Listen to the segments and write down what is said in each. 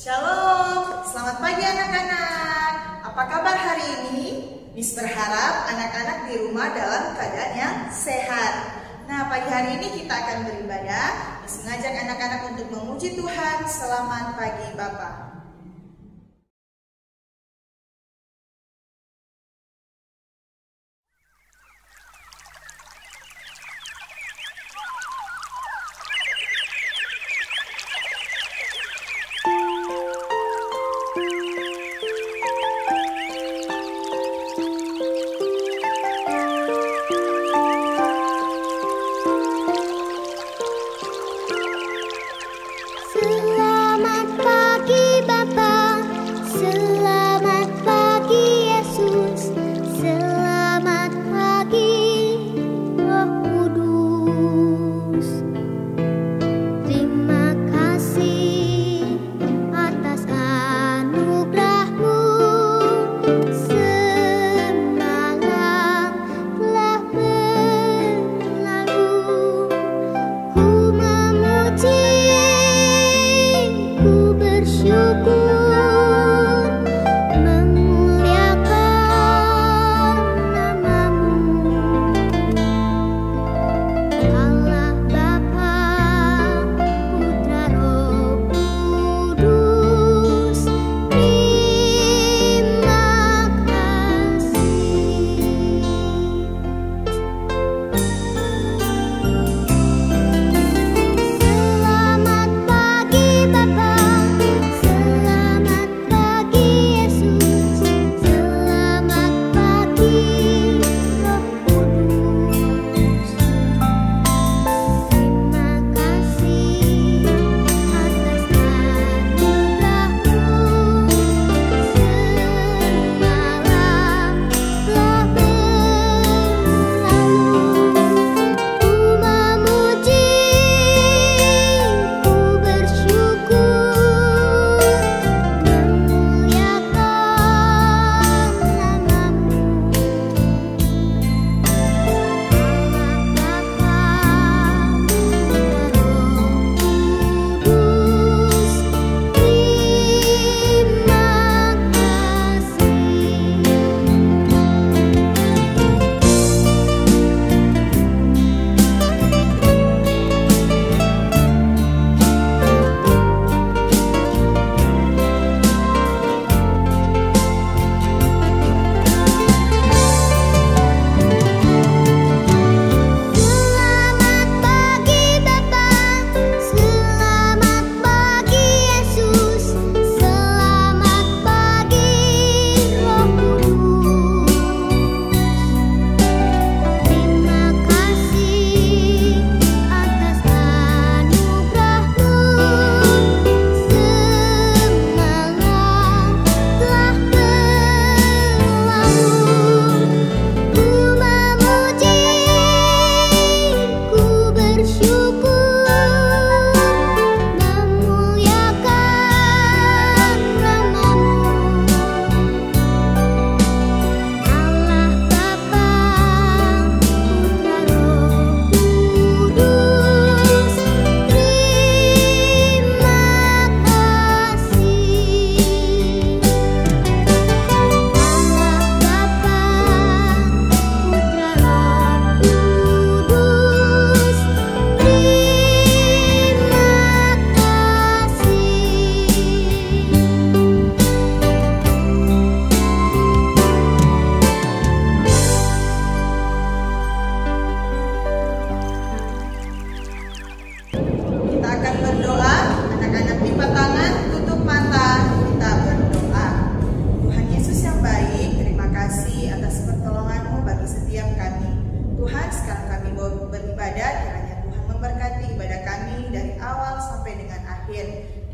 Shalom, selamat pagi anak-anak. Apa kabar hari ini? Miss berharap anak-anak di rumah dalam keadaan yang sehat. Nah, pagi hari ini kita akan beribadah. Miss mengajak anak-anak untuk memuji Tuhan. Selamat pagi Bapak.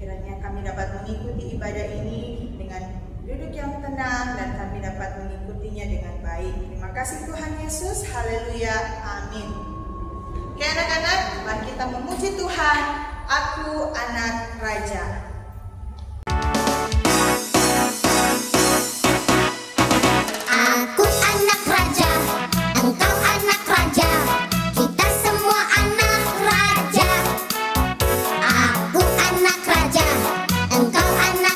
Kiranya kami dapat mengikuti ibadah ini dengan duduk yang tenang dan kami dapat mengikutinya dengan baik. Terima kasih Tuhan Yesus. Haleluya. Amin. Oke anak-anak, mari kita memuji Tuhan. Aku anak raja. Aku anak raja, engkau anak raja, kita semua anak raja. Aku anak raja, engkau anak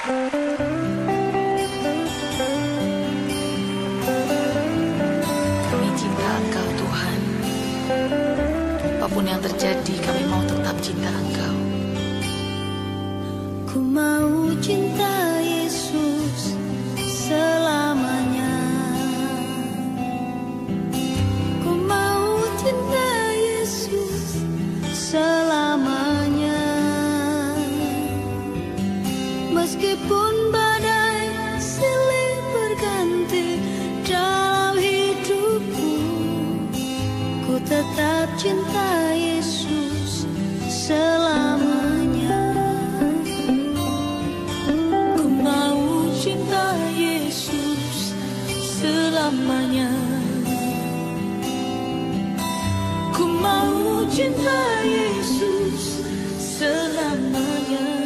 Kami cinta Engkau Tuhan. Apapun yang terjadi, kami mau tetap cinta Engkau. Ku mau cinta Yesus selamanya. Ku mau cinta Yesus selamanya. Meskipun badai silih berganti dalam hidupku, ku tetap cinta Yesus selamanya. Ku mau cinta Yesus selamanya. Ku mau cinta Yesus selamanya.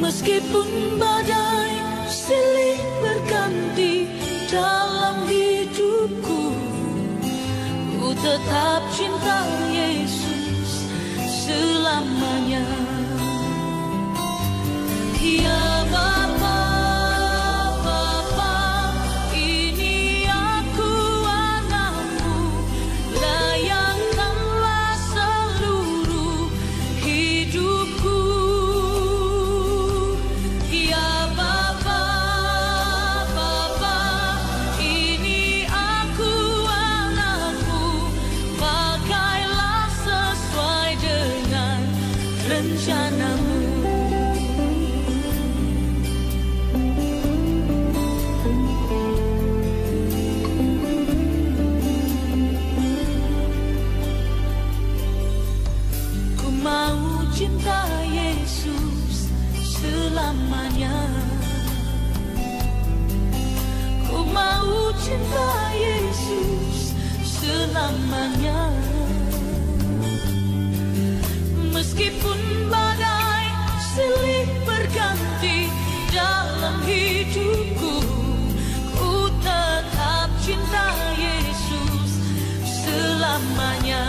Meskipun badai silih berganti dalam hidupku, ku tetap cinta Yesus selamanya. Ya Bapa, Bapa, ini aku anakmu, layakkanlah seluruh hidupku. Ya Bapa, Bapa, ini aku anakmu, pakailah sesuai dengan rencanamu. Ku mau cinta Yesus selamanya. Ku mau cinta Yesus selamanya. Meskipun badai silih berganti dalam hidupku, ku tetap cinta Yesus selamanya.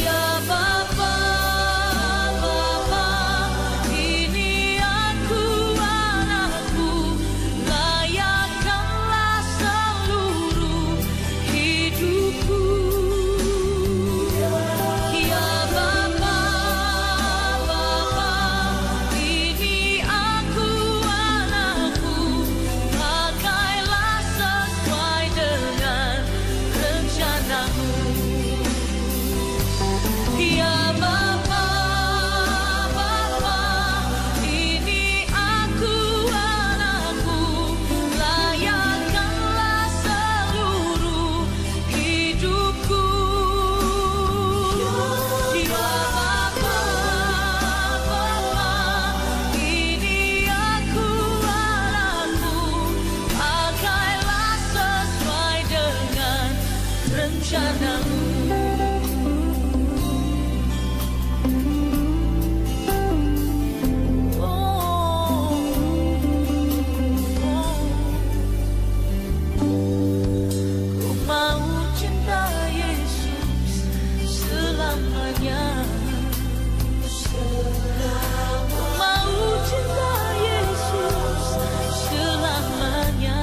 Ya Bapa, Bapa, ini aku anakmu, layakkanlah seluruh hidupku. Ya Bapa, Bapa, ini aku anakmu, pakailah sesuai dengan rencanamu. Ya Bapa, Bapa, ini aku anakmu, layakkanlah seluruh hidupku. Ya Bapa, Bapa, ini aku anakmu, pakailah sesuai dengan rencanamu. Ku mau cinta Yesus selamanya. Ku mau cinta Yesus selamanya.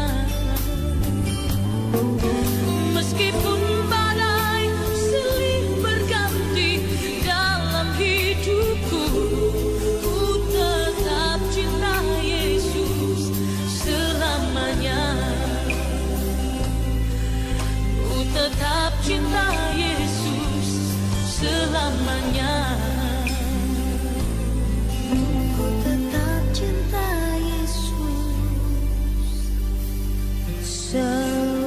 Meskipun badai silih berganti dalam hidupku, ku tetap cinta Yesus selamanya. Ku tetap cinta Yesus selamanya. Ku tetap cinta Yesus selamanya.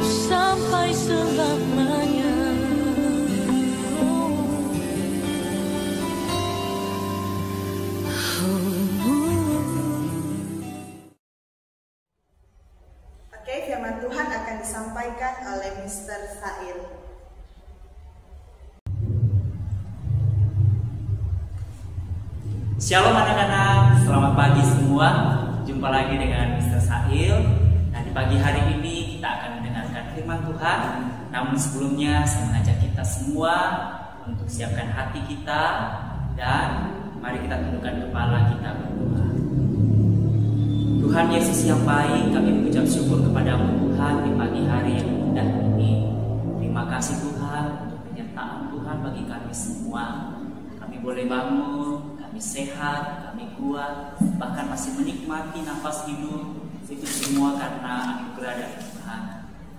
Sampai selamanya. Oke, firman Tuhan akan disampaikan oleh Mr. Sail. Shalom anak-anak, selamat pagi semua. jumpa lagi dengan Mr. Sahil. Nah, di pagi hari ini kita akan mendengarkan firman Tuhan. Namun sebelumnya saya mengajak kita semua untuk siapkan hati kita dan mari kita tundukkan kepala kita berdoa. Tuhan Yesus yang baik, kami mengucap syukur kepadamu Tuhan di pagi hari yang indah ini. Terima kasih Tuhan untuk penyertaan Tuhan bagi kami semua. Kami boleh bangun, kami sehat, kami kuat, bahkan masih menikmati nafas hidup. Itu semua karena anugerah dari Tuhan.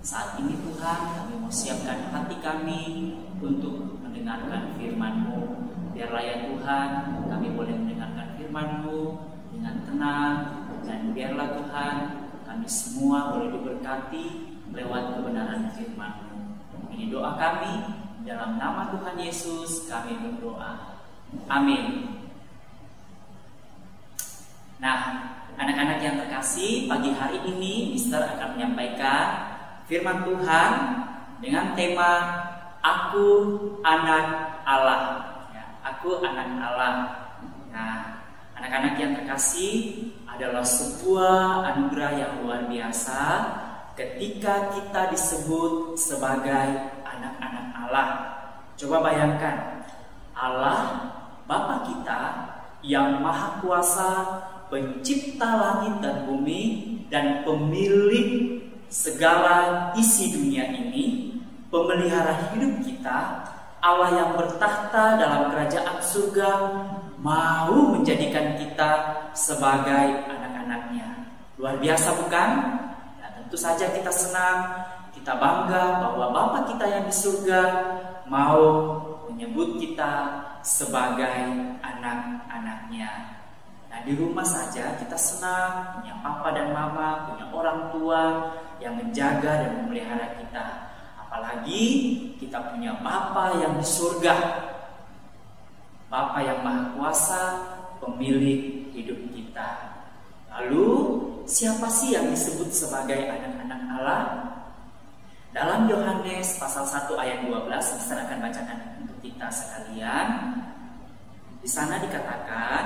Saat ini Tuhan, kami mau siapkan hati kami untuk mendengarkan firman-Mu. Biarlah ya Tuhan, kami boleh mendengarkan firman-Mu dengan tenang. Dan biarlah Tuhan, kami semua boleh diberkati lewat kebenaran firman-Mu. Ini doa kami, dalam nama Tuhan Yesus kami berdoa. Amin. Nah, anak-anak yang terkasih, pagi hari ini Mister akan menyampaikan firman Tuhan dengan tema Aku Anak Allah. Ya, Aku Anak Allah. Nah, anak-anak yang terkasih, adalah sebuah anugerah yang luar biasa ketika kita disebut sebagai anak-anak Allah. Coba bayangkan, Allah Bapa kita yang Maha Kuasa, pencipta langit dan bumi dan pemilik segala isi dunia ini, pemelihara hidup kita, Allah yang bertahta dalam kerajaan surga, mau menjadikan kita sebagai anak-anaknya. Luar biasa bukan? Ya, tentu saja kita senang, kita bangga bahwa Bapa kita yang di surga mau menyebut kita sebagai anak-anaknya. Nah, di rumah saja kita senang punya papa dan mama, punya orang tua yang menjaga dan memelihara kita. Apalagi kita punya Bapa yang di surga, Bapa yang Maha Kuasa, pemilik hidup kita. Lalu siapa sih yang disebut sebagai anak-anak Allah? Dalam Yohanes pasal 1 ayat 12, saya akan bacakan untuk kita sekalian. Di sana dikatakan,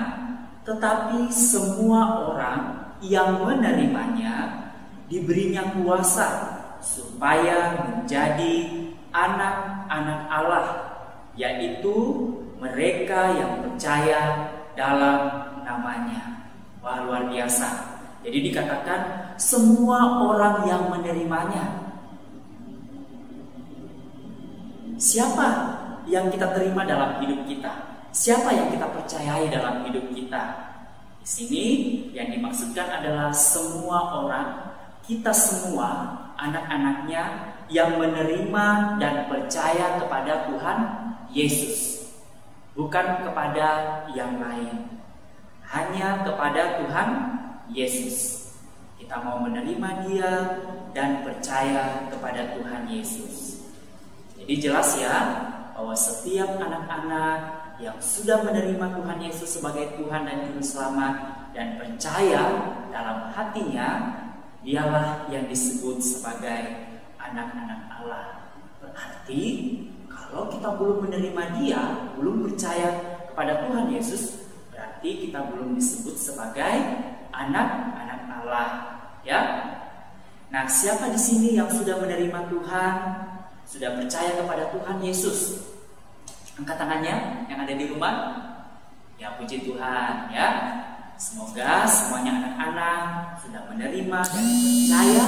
tetapi semua orang yang menerimanya diberinya kuasa supaya menjadi anak-anak Allah, yaitu mereka yang percaya dalam namanya. Wah, luar biasa. Jadi dikatakan semua orang yang menerimanya. Siapa yang kita terima dalam hidup kita? Siapa yang kita percayai dalam hidup kita? Di sini yang dimaksudkan adalah semua orang, kita semua anak-anaknya yang menerima dan percaya kepada Tuhan Yesus, bukan kepada yang lain, hanya kepada Tuhan Yesus. Kita mau menerima Dia dan percaya kepada Tuhan Yesus. Jadi jelas ya bahwa setiap anak-anak yang sudah menerima Tuhan Yesus sebagai Tuhan dan Juru Selamat dan percaya dalam hatinya, dialah yang disebut sebagai anak-anak Allah. Berarti kalau kita belum menerima Dia, belum percaya kepada Tuhan Yesus, berarti kita belum disebut sebagai anak-anak Allah, ya. Nah, siapa di sini yang sudah menerima Tuhan, sudah percaya kepada Tuhan Yesus? Angkat tangannya yang ada di rumah. Ya, puji Tuhan, ya. Semoga semuanya anak-anak sudah menerima dan percaya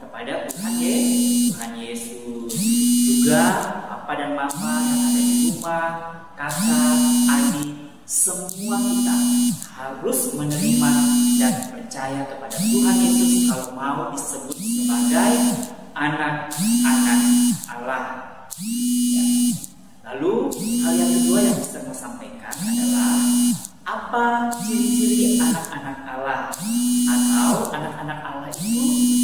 kepada Tuhan Yesus. Juga papa dan mama yang ada di rumah, kakak, adik, semua kita harus menerima dan percaya kepada Tuhan Yesus kalau mau disebut sebagai anak-anak Allah. Ya. Lalu hal yang kedua yang bisa saya sampaikan adalah apa ciri-ciri anak-anak Allah, atau anak-anak Allah itu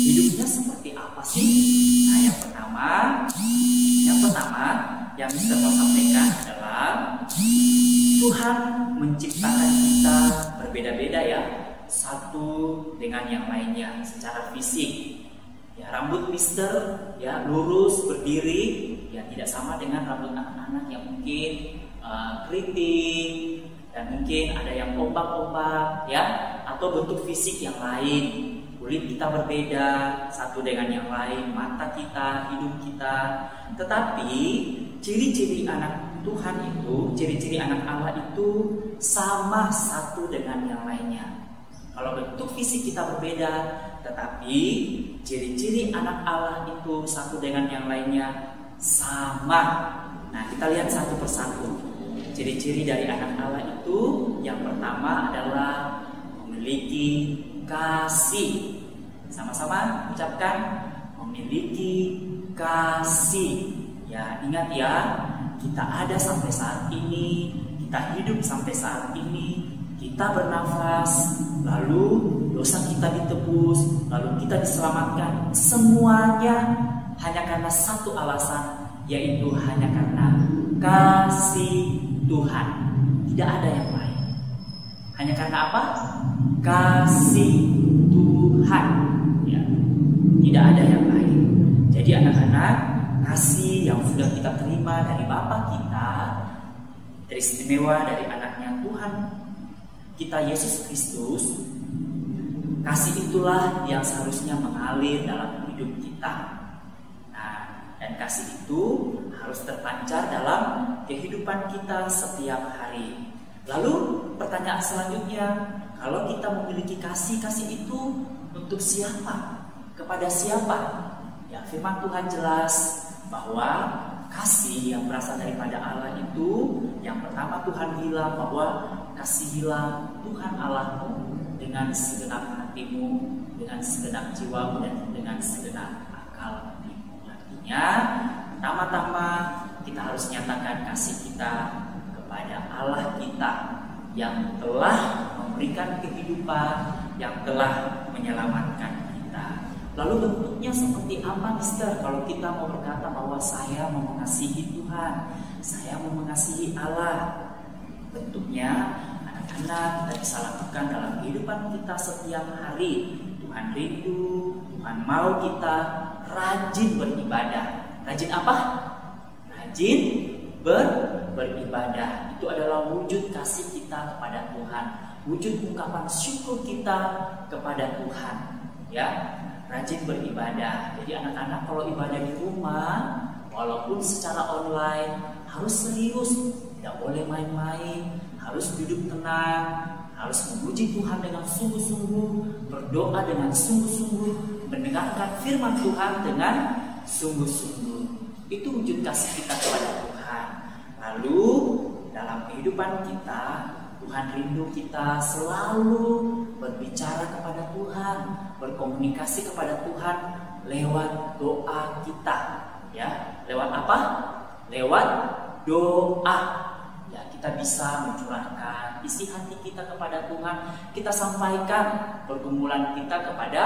hidupnya seperti apa sih? Nah, yang pertama yang bisa saya sampaikan adalah Tuhan menciptakan kita berbeda-beda ya, satu dengan yang lainnya secara fisik. Ya, rambut Mister ya lurus berdiri, ya tidak sama dengan rambut anak-anak yang mungkin keriting dan mungkin ada yang ombak-ombak ya, atau bentuk fisik yang lain. Kulit kita berbeda satu dengan yang lain, mata kita, hidung kita. Tetapi ciri-ciri anak Tuhan itu, ciri-ciri anak Allah itu sama satu dengan yang lainnya. Kalau bentuk fisik kita berbeda, tetapi ciri-ciri anak Allah itu satu dengan yang lainnya sama. Nah, kita lihat satu persatu. Ciri-ciri dari anak Allah itu yang pertama adalah memiliki kasih. Sama-sama ucapkan memiliki kasih. Ya, ingat ya, kita ada sampai saat ini, kita hidup sampai saat ini, kita bernafas, lalu dosa kita ditebus, lalu kita diselamatkan. Semuanya hanya karena satu alasan, yaitu hanya karena kasih Tuhan. Tidak ada yang lain. Hanya karena apa? Kasih Tuhan. Ya. Tidak ada yang lain. Jadi anak-anak, kasih yang sudah kita terima dari Bapa kita, teristimewa dari anaknya Tuhan kita Yesus Kristus, kasih itulah yang seharusnya mengalir dalam hidup kita. Nah, dan kasih itu harus terpancar dalam kehidupan kita setiap hari. Lalu pertanyaan selanjutnya, kalau kita memiliki kasih itu untuk siapa? Kepada siapa? Ya, firman Tuhan jelas bahwa kasih yang berasal daripada Allah itu, yang pertama Tuhan bilang bahwa kasihilah Tuhan Allahmu dengan segenap hatimu, dengan segenap jiwamu, dan dengan segenap akalmu. Artinya, pertama-tama kita harus nyatakan kasih kita kepada Allah kita yang telah memberikan kehidupan, yang telah menyelamatkan kita. Lalu bentuknya seperti apa, Mister? Kalau kita mau berkata bahwa saya mau mengasihi Tuhan, saya mau mengasihi Allah, bentuknya anak-anak kita bisa lakukan dalam kehidupan kita setiap hari. Tuhan rindu, Tuhan mau kita rajin beribadah. Rajin apa? Rajin beribadah. Itu adalah wujud kasih kita kepada Tuhan, wujud ungkapan syukur kita kepada Tuhan. Ya, rajin beribadah. Jadi anak-anak kalau ibadah di rumah, walaupun secara online, harus serius, tidak boleh main-main, harus duduk tenang, harus memuji Tuhan dengan sungguh-sungguh, berdoa dengan sungguh-sungguh, mendengarkan firman Tuhan dengan sungguh-sungguh. Itu wujud kasih kita kepada Tuhan. Lalu dalam kehidupan kita, Tuhan rindu kita selalu berbicara kepada Tuhan, berkomunikasi kepada Tuhan lewat doa kita. Ya, lewat apa? Lewat doa. Ya, kita bisa mencurahkan isi hati kita kepada Tuhan. Kita sampaikan pergumulan kita kepada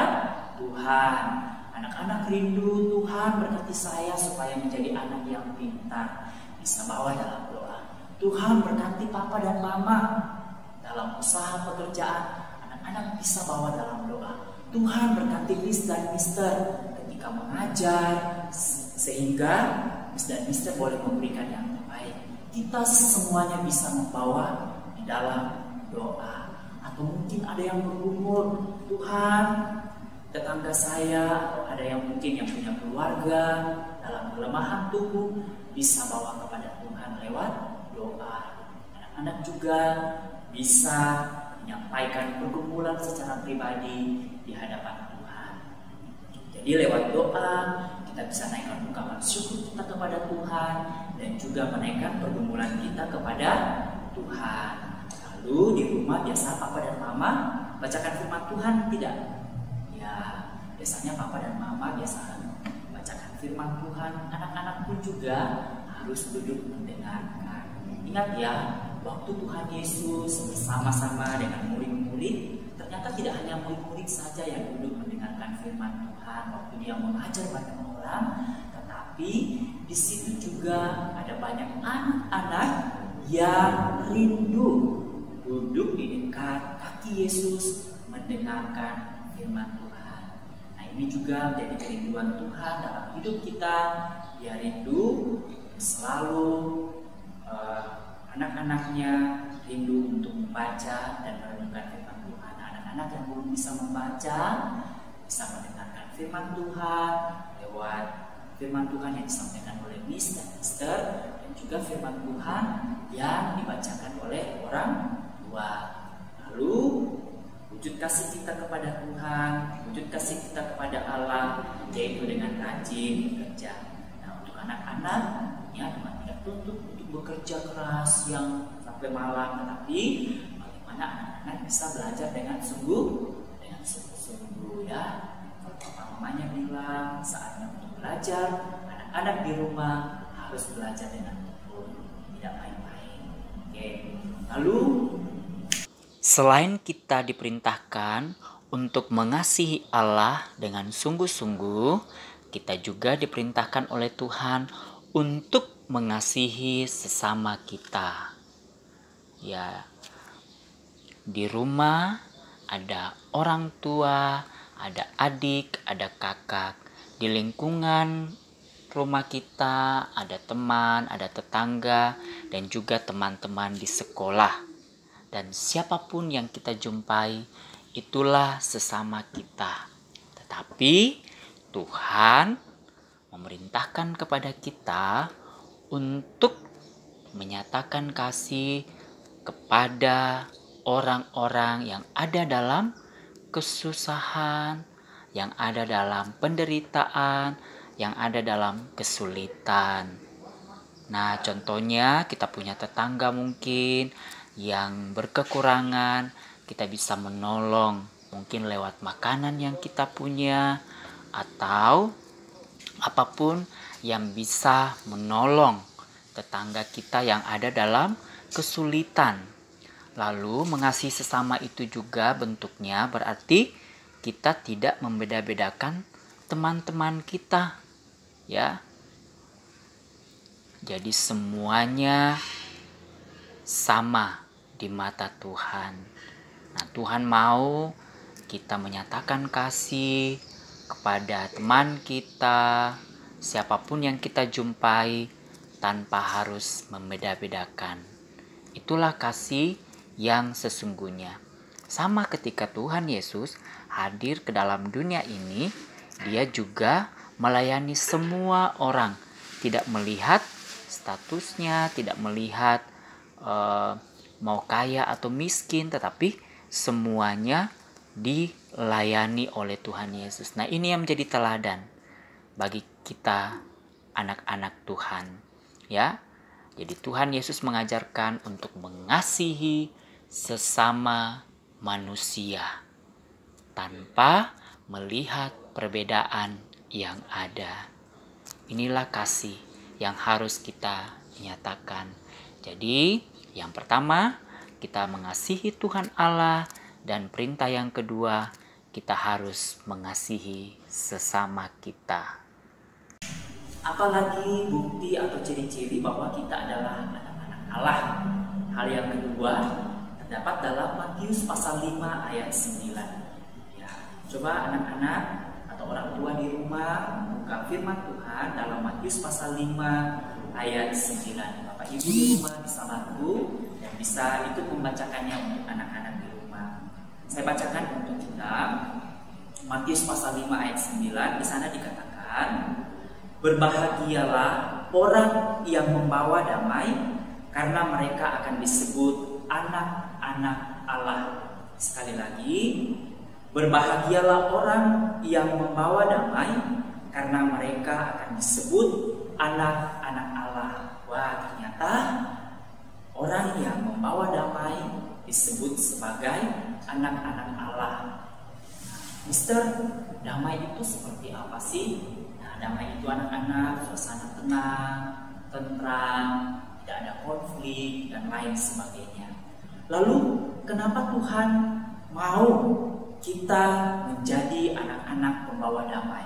Tuhan. Anak-anak rindu Tuhan berkati saya supaya menjadi anak yang pintar. Bisa bawa dalam doa. Tuhan berkati papa dan mama dalam usaha pekerjaan. Anak-anak bisa bawa dalam doa. Tuhan berkati Miss dan Mister ketika mengajar, sehingga Miss dan Mister boleh memberikan yang terbaik. Kita semuanya bisa membawa di dalam doa. Atau mungkin ada yang bergumul, Tuhan, tetangga saya, ada yang mungkin yang punya keluarga dalam kelemahan tubuh, bisa bawa kepada Tuhan lewat doa. Anak-anak juga bisa menyampaikan pergumulan secara pribadi di hadapan Tuhan. Jadi lewat doa kita bisa naikkan ungkapan syukur kita kepada Tuhan dan juga menaikkan pergumulan kita kepada Tuhan. Lalu di rumah biasa papa dan mama bacakan firman Tuhan tidak? Ya, biasanya papa dan mama biasa bacakan firman Tuhan. Anak-anak pun juga harus duduk mendengarkan. Ingat ya, waktu Tuhan Yesus bersama-sama dengan murid-murid, ternyata tidak hanya murid-murid saja yang duduk mendengarkan firman Tuhan waktu dia mengajar banyak orang, tetapi di situ juga ada banyak anak-anak yang rindu duduk di dekat kaki Yesus mendengarkan firman Tuhan. Nah, ini juga menjadi kerinduan Tuhan dalam hidup kita. Dia rindu selalu anak-anaknya rindu untuk membaca dan merenungkan firman Tuhan. Anak-anak bisa membaca, bisa mendengarkan firman Tuhan lewat firman Tuhan yang disampaikan oleh Miss dan Mister, dan juga firman Tuhan yang dibacakan oleh orang tua. Lalu wujud kasih kita kepada Tuhan, wujud kasih kita kepada Allah, yaitu dengan rajin bekerja. Nah, untuk anak-anak, ya Tuhan tidak tuntut untuk bekerja keras yang sampai malam, tetapi bagaimana anak-anak bisa belajar dengan sungguh-sungguh ya. Kalau papa mamanya bilang saatnya untuk belajar, anak-anak di rumah harus belajar dengan tekun, tidak main-main. Oke. Lalu selain kita diperintahkan untuk mengasihi Allah dengan sungguh-sungguh, kita juga diperintahkan oleh Tuhan untuk mengasihi sesama kita. Ya, di rumah ada orang tua, ada adik, ada kakak. Di lingkungan rumah kita ada teman, ada tetangga, dan juga teman-teman di sekolah. Dan siapapun yang kita jumpai, itulah sesama kita. Tetapi Tuhan memerintahkan kepada kita untuk menyatakan kasih kepada orang-orang yang ada dalam kesusahan, yang ada dalam penderitaan, yang ada dalam kesulitan. Nah, contohnya kita punya tetangga mungkin yang berkekurangan, kita bisa menolong mungkin lewat makanan yang kita punya atau apapun yang bisa menolong tetangga kita yang ada dalam kesulitan. Lalu mengasihi sesama itu juga bentuknya berarti kita tidak membeda-bedakan teman-teman kita, ya. Jadi semuanya sama di mata Tuhan. Nah, Tuhan mau kita menyatakan kasih kepada teman kita, siapapun yang kita jumpai, tanpa harus membeda-bedakan. Itulah kasih yang sesungguhnya. Sama ketika Tuhan Yesus hadir ke dalam dunia ini, dia juga melayani semua orang, tidak melihat statusnya, tidak melihat mau kaya atau miskin, tetapi semuanya dilayani oleh Tuhan Yesus. Nah, ini yang menjadi teladan bagi kita anak-anak Tuhan, ya. Jadi Tuhan Yesus mengajarkan untuk mengasihi sesama manusia tanpa melihat perbedaan yang ada. Inilah kasih yang harus kita nyatakan. Jadi, yang pertama, kita mengasihi Tuhan Allah, dan perintah yang kedua, kita harus mengasihi sesama kita. Apalagi bukti atau ciri-ciri bahwa kita adalah anak-anak Allah. Hal yang kedua terdapat dalam Matius pasal 5 ayat 9. Ya, coba anak-anak atau orang tua di rumah buka firman Tuhan dalam Matius pasal 5 ayat 9. Bapak Ibu di rumah bisa bantu dan bisa ikut membacakannya untuk anak-anak di rumah. Saya bacakan untuk kita. Matius pasal 5 ayat 9, di sana dikatakan, berbahagialah orang yang membawa damai, karena mereka akan disebut anak-anak Allah. Sekali lagi, berbahagialah orang yang membawa damai, karena mereka akan disebut anak-anak Allah. Wah, ternyata orang yang membawa damai disebut sebagai anak-anak Allah. Mister, damai itu seperti apa sih? Damai itu anak-anak, suasana tenang, tentram, tidak ada konflik, dan lain sebagainya. Lalu, kenapa Tuhan mau kita menjadi anak-anak pembawa damai?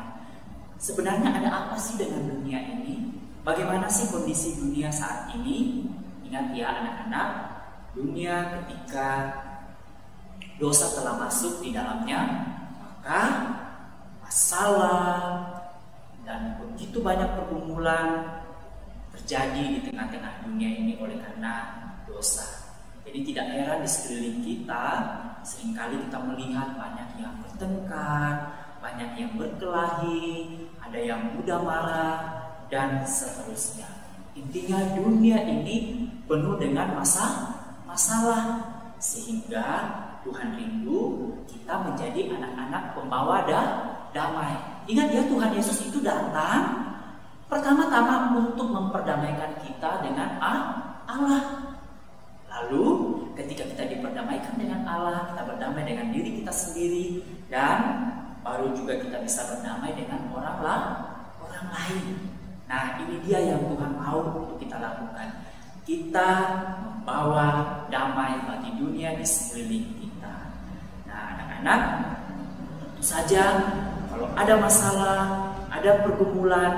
Sebenarnya ada apa sih dengan dunia ini? Bagaimana sih kondisi dunia saat ini? Ingat ya anak-anak, dunia ketika dosa telah masuk di dalamnya, maka masalah dan begitu banyak pergumulan terjadi di tengah-tengah dunia ini oleh karena dosa. Jadi tidak heran di sekeliling kita seringkali kita melihat banyak yang bertengkar, banyak yang berkelahi, ada yang mudah marah, dan seterusnya. Intinya dunia ini penuh dengan masalah, sehingga Tuhan rindu kita menjadi anak-anak pembawa damai. Ingat ya, Tuhan Yesus itu datang pertama-tama untuk memperdamaikan kita dengan Allah. Lalu ketika kita diperdamaikan dengan Allah, kita berdamai dengan diri kita sendiri, dan baru juga kita bisa berdamai dengan orang lain. Nah, ini dia yang Tuhan mau untuk kita lakukan. Kita membawa damai bagi dunia di sekeliling kita. Nah, anak-anak, tentu saja kalau ada masalah, ada pergumulan,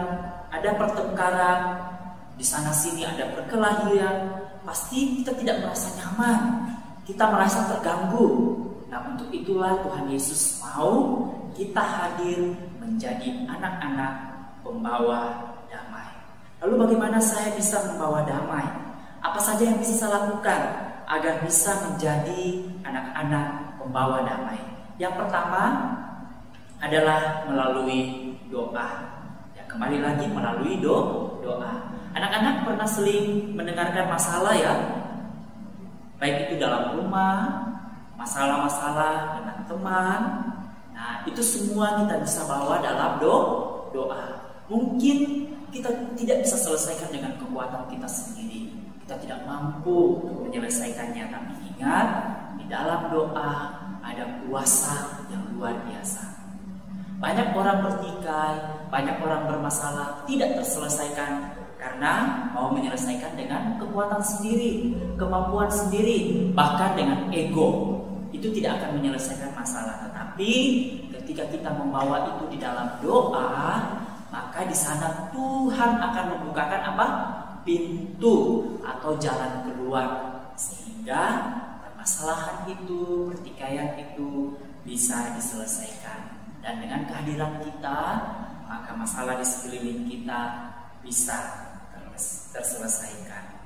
ada pertengkaran, di sana sini ada perkelahian, pasti kita tidak merasa nyaman, kita merasa terganggu. Nah, untuk itulah Tuhan Yesus mau kita hadir menjadi anak-anak pembawa damai. Lalu bagaimana saya bisa membawa damai? Apa saja yang bisa saya lakukan agar bisa menjadi anak-anak pembawa damai? Yang pertama adalah melalui doa. Ya, kembali lagi melalui doa. Anak-anak pernah sering mendengarkan masalah ya, baik itu dalam rumah, masalah-masalah dengan teman. Nah, itu semua kita bisa bawa dalam doa. Mungkin kita tidak bisa selesaikan dengan kekuatan kita sendiri, kita tidak mampu menyelesaikannya, tapi ingat, di dalam doa ada kuasa yang luar biasa. Banyak orang bertikai, banyak orang bermasalah tidak terselesaikan karena mau menyelesaikan dengan kekuatan sendiri, kemampuan sendiri, bahkan dengan ego. Itu tidak akan menyelesaikan masalah. Tetapi ketika kita membawa itu di dalam doa, maka di sana Tuhan akan membukakan apa? Pintu atau jalan keluar, sehingga permasalahan itu, pertikaian itu bisa diselesaikan. Dan dengan kehadiran kita, maka masalah di sekeliling kita bisa terselesaikan.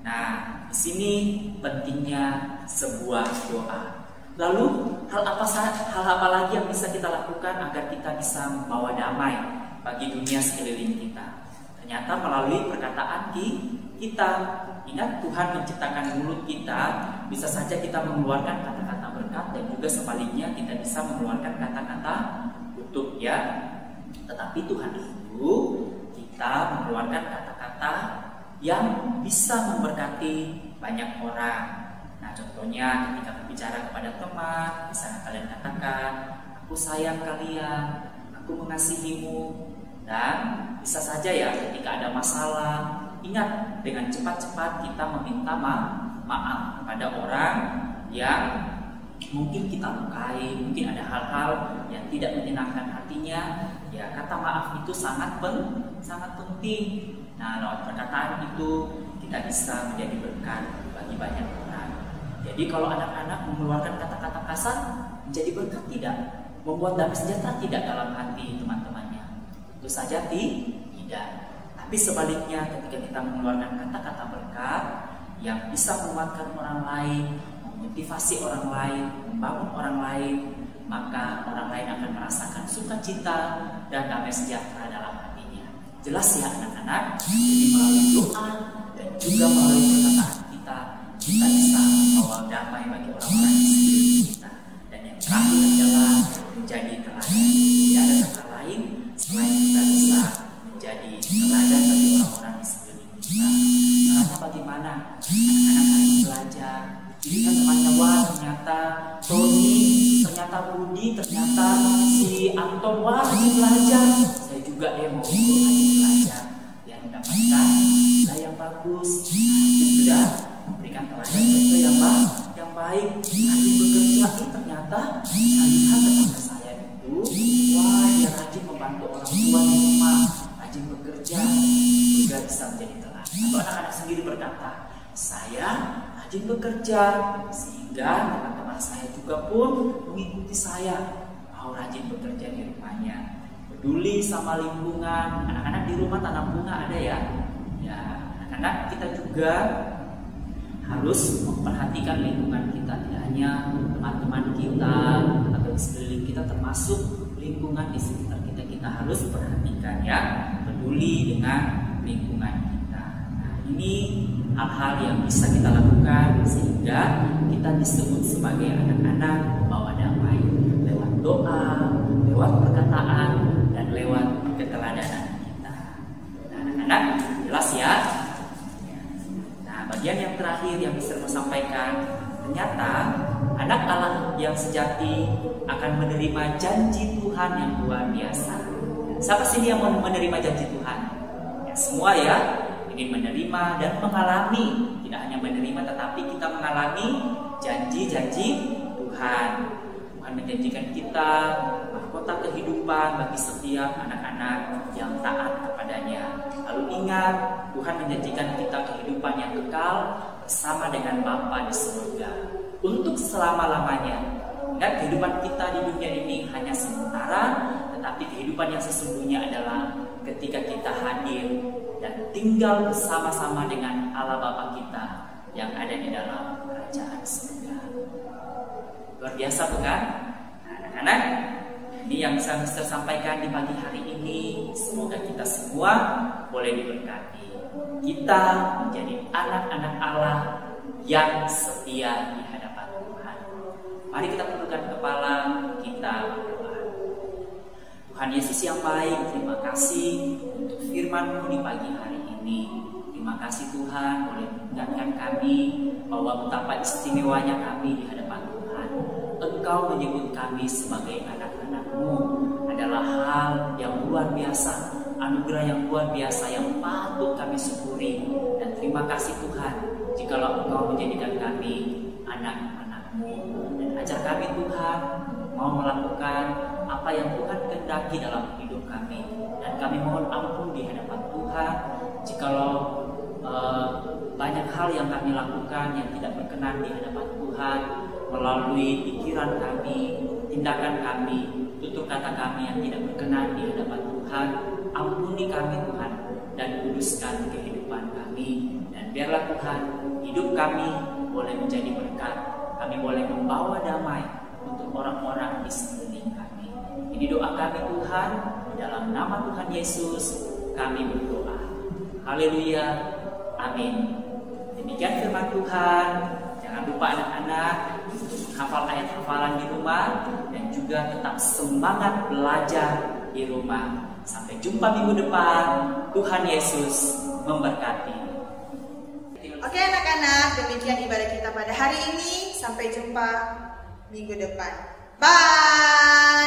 Nah, di sini pentingnya sebuah doa. Lalu hal apa lagi yang bisa kita lakukan agar kita bisa membawa damai bagi dunia sekeliling kita? Ternyata melalui perkataan kita. Ingat, Tuhan menciptakan mulut kita, bisa saja kita mengeluarkan kata-kata berkat, dan juga sebaliknya kita bisa mengeluarkan kata-kata kutuk ya. Tetapi Tuhan itu kita mengeluarkan kata-kata yang bisa memberkati banyak orang. Nah, contohnya ketika berbicara kepada teman, bisa kalian katakan, aku sayang kalian, aku mengasihimu. Dan bisa saja ya ketika ada masalah, ingat, dengan cepat-cepat kita meminta maaf kepada orang yang mungkin kita lukai, mungkin ada hal-hal yang tidak menyenangkan hatinya. Ya, kata maaf itu sangat penting. Nah, lewat perkataan itu kita bisa menjadi berkat bagi banyak orang. Jadi kalau anak-anak mengeluarkan kata-kata kasar, menjadi berkat tidak? Membuat damai sejahtera tidak dalam hati teman-temannya? Itu saja tidak. Tapi sebaliknya, ketika kita mengeluarkan kata-kata berkat yang bisa menguatkan orang lain, memotivasi orang lain, membangun orang lain, maka orang lain akan merasakan sukacita dan damai sejahtera dalam hatinya. Jelas ya anak-anak? Jadi melalui doa dan juga melalui perkataan kita bisa membawa damai bagi orang-orang di sekeliling kita. Dan yang terakhir adalah menjadi teladan. Tidak ada kata lain selain kita bisa menjadi teladan bagi orang-orang di sekeliling kita. Caranya bagaimana? Anak-anak harus belajar. Jadi kan temannya, wah ternyata Tony, ternyata Budi, ternyata si Anton, wah lagi belajar. Saya juga mau ikut lagi belajar. Yang mendapatkan nilai yang bagus, itu sudah memberikan teladan contoh yang baik. Lagi bekerja, ternyata saya lihat tetangga saya itu, wah dia rajin membantu orang tua di rumah, rajin bekerja, juga bisa menjadi teladan. Atau anak-anak sendiri berkata, saya rajin bekerja, sehingga teman-teman saya juga pun mengikuti saya, mau rajin bekerja di rumahnya, peduli sama lingkungan. Anak-anak di rumah tanam bunga ada ya? Ya, anak-anak kita juga harus memperhatikan lingkungan kita, tidak hanya teman-teman kita atau di sekeliling kita, termasuk lingkungan di sekitar kita. Kita harus perhatikan ya, peduli dengan lingkungan kita. Nah, ini hal-hal yang bisa kita lakukan sehingga kita disebut sebagai anak-anak pembawa damai lewat doa, lewat perkataan, dan lewat keteladanan kita. Nah, anak-anak jelas ya. Nah, bagian yang terakhir yang bisa saya sampaikan, ternyata anak Allah yang sejati akan menerima janji Tuhan yang luar biasa. Siapa sih yang mau menerima janji Tuhan? Ya, semua ya, ingin menerima dan mengalami. Tidak hanya menerima, tetapi kita mengalami janji-janji Tuhan. Tuhan menjanjikan kita mahkota kehidupan bagi setiap anak-anak yang taat kepadanya. Lalu ingat, Tuhan menjanjikan kita kehidupan yang kekal bersama dengan Bapa di surga untuk selama-lamanya. Dan kehidupan kita di dunia ini hanya sementara, tetapi kehidupan yang sesungguhnya adalah ketika kita hadir dan tinggal bersama-sama dengan Allah Bapa kita yang ada di dalam kerajaan surga. Luar biasa bukan? Nah, anak-anak, ini yang bisa Mister sampaikan di pagi hari ini. Semoga kita semua boleh diberkati. Kita menjadi anak-anak Allah yang setia di hadapan Tuhan. Mari kita tundukkan kepala, kita berdoa. Tuhan Yesus yang baik, terima kasih untuk firman-Mu di pagi hari ini. Terima kasih Tuhan boleh mengingatkan kami bahwa betapa istimewanya kami di hadapan Tuhan. Engkau menyebut kami sebagai anak-anak-Mu adalah hal yang luar biasa, anugerah yang luar biasa yang patut kami syukuri. Dan terima kasih Tuhan jikalau Engkau menjadikan kami anak-anak-Mu. Dan ajar kami Tuhan mau melakukan apa yang Tuhan kehendaki dalam hidup kami. Dan kami mohon ampun di hadapan Tuhan jikalau banyak hal yang kami lakukan yang tidak berkenan di hadapan Tuhan, melalui pikiran kami, tindakan kami, tutur kata kami yang tidak berkenan di hadapan Tuhan. Ampuni kami Tuhan dan kuduskan kehidupan kami. Dan biarlah Tuhan hidup kami boleh menjadi berkat. Kami boleh membawa damai untuk orang-orang di sekeliling kami. Ini doa kami Tuhan, dalam nama Tuhan Yesus kami berdoa. Haleluya, amin. Demikian firman Tuhan. Jangan lupa anak-anak hafal ayat hafalan di rumah dan juga tetap semangat belajar di rumah. Sampai jumpa minggu depan. Tuhan Yesus memberkati. Oke anak-anak, demikian ibadah kita pada hari ini. Sampai jumpa minggu depan. Bye.